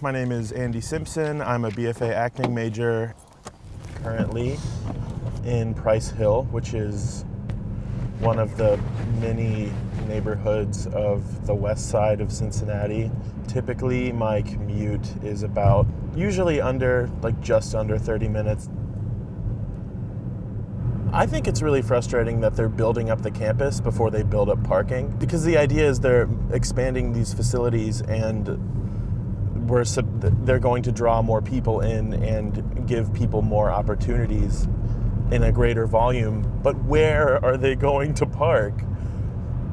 My name is Andy Simpson. I'm a BFA acting major currently in Price Hill, which is one of the many neighborhoods of the west side of Cincinnati. Typically, my commute is about usually just under 30 minutes. I think it's really frustrating that they're building up the campus before they build up parking, because the idea is they're expanding these facilities and they're going to draw more people in and give people more opportunities in a greater volume. But where are they going to park?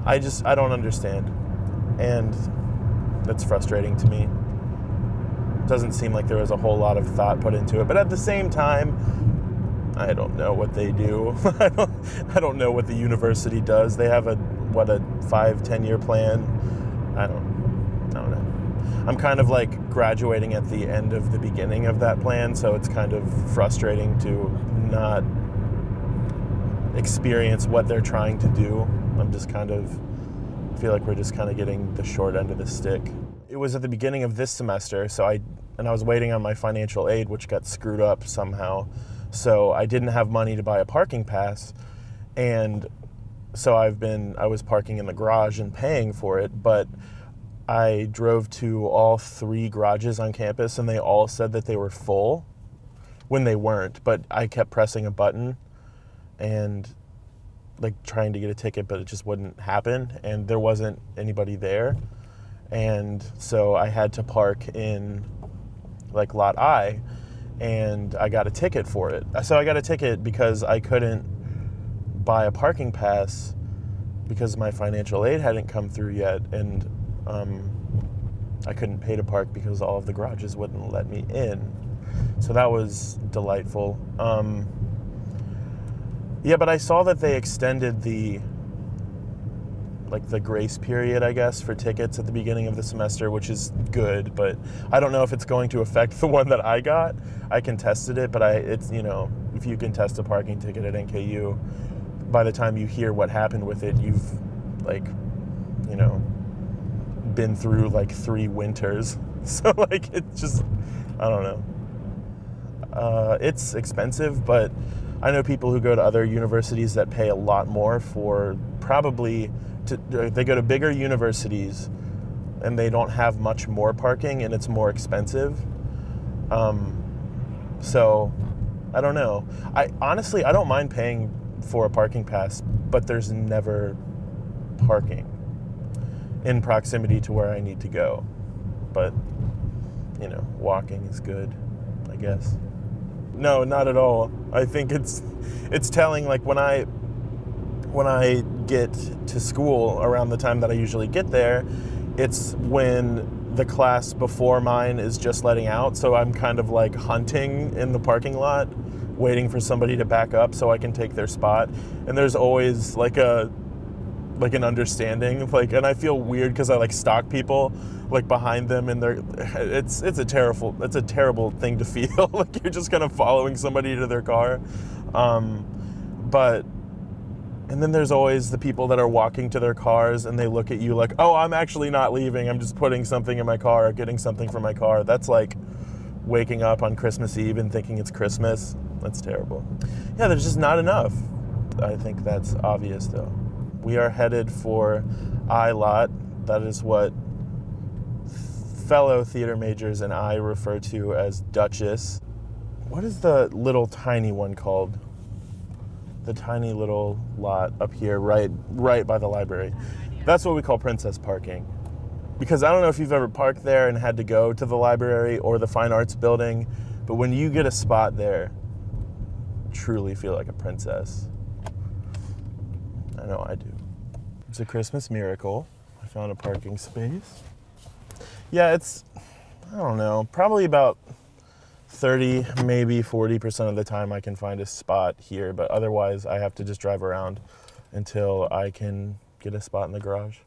I don't understand. And that's frustrating to me. Doesn't seem like there was a whole lot of thought put into it. But at the same time, I don't know what they do. I don't know what the university does. They have a 5-10 year plan. I don't know. I'm kind of like graduating at the end of the beginning of that plan, so it's kind of frustrating to not experience what they're trying to do. I feel like we're just kind of getting the short end of the stick. It was at the beginning of this semester, I was waiting on my financial aid, which got screwed up somehow. So I didn't have money to buy a parking pass, and so I was parking in the garage and paying for it, but I drove to all 3 garages on campus and they all said that they were full when they weren't, but I kept pressing a button and trying to get a ticket, but it just wouldn't happen and there wasn't anybody there. And so I had to park in lot I, and I got a ticket for it. So I got a ticket because I couldn't buy a parking pass because my financial aid hadn't come through yet, and I couldn't pay to park because all of the garages wouldn't let me in. So that was delightful. But I saw that they extended the grace period, I guess, for tickets at the beginning of the semester, which is good, but I don't know if it's going to affect the one that I got. I contested it, but if you contest a parking ticket at NKU, by the time you hear what happened with it, you've been through 3 winters. So it's just, I don't know. It's expensive, but I know people who go to other universities that pay a lot more for they go to bigger universities and they don't have much more parking and it's more expensive. So I don't know. I don't mind paying for a parking pass, but there's never parking in proximity to where I need to go. But, walking is good, I guess. No, not at all. I think it's telling, when I get to school around the time that I usually get there, it's when the class before mine is just letting out. So I'm kind of hunting in the parking lot, waiting for somebody to back up so I can take their spot. And there's always an understanding, and I feel weird because I stalk people behind them, and it's a terrible thing to feel. You're just kind of following somebody to their car. And then there's always the people that are walking to their cars and they look at you oh, I'm actually not leaving. I'm just putting something in my car or getting something from my car. That's waking up on Christmas Eve and thinking it's Christmas. That's terrible. Yeah, there's just not enough. I think that's obvious, though. We are headed for I lot. That is what fellow theater majors and I refer to as Duchess. What is the little tiny one called? The tiny little lot up here, right by the library. That's what we call princess parking. Because I don't know if you've ever parked there and had to go to the library or the fine arts building, but when you get a spot there, you truly feel like a princess. I know I do. It's a Christmas miracle. I found a parking space. Yeah, I don't know, probably about 30, maybe 40% of the time I can find a spot here, but otherwise I have to just drive around until I can get a spot in the garage.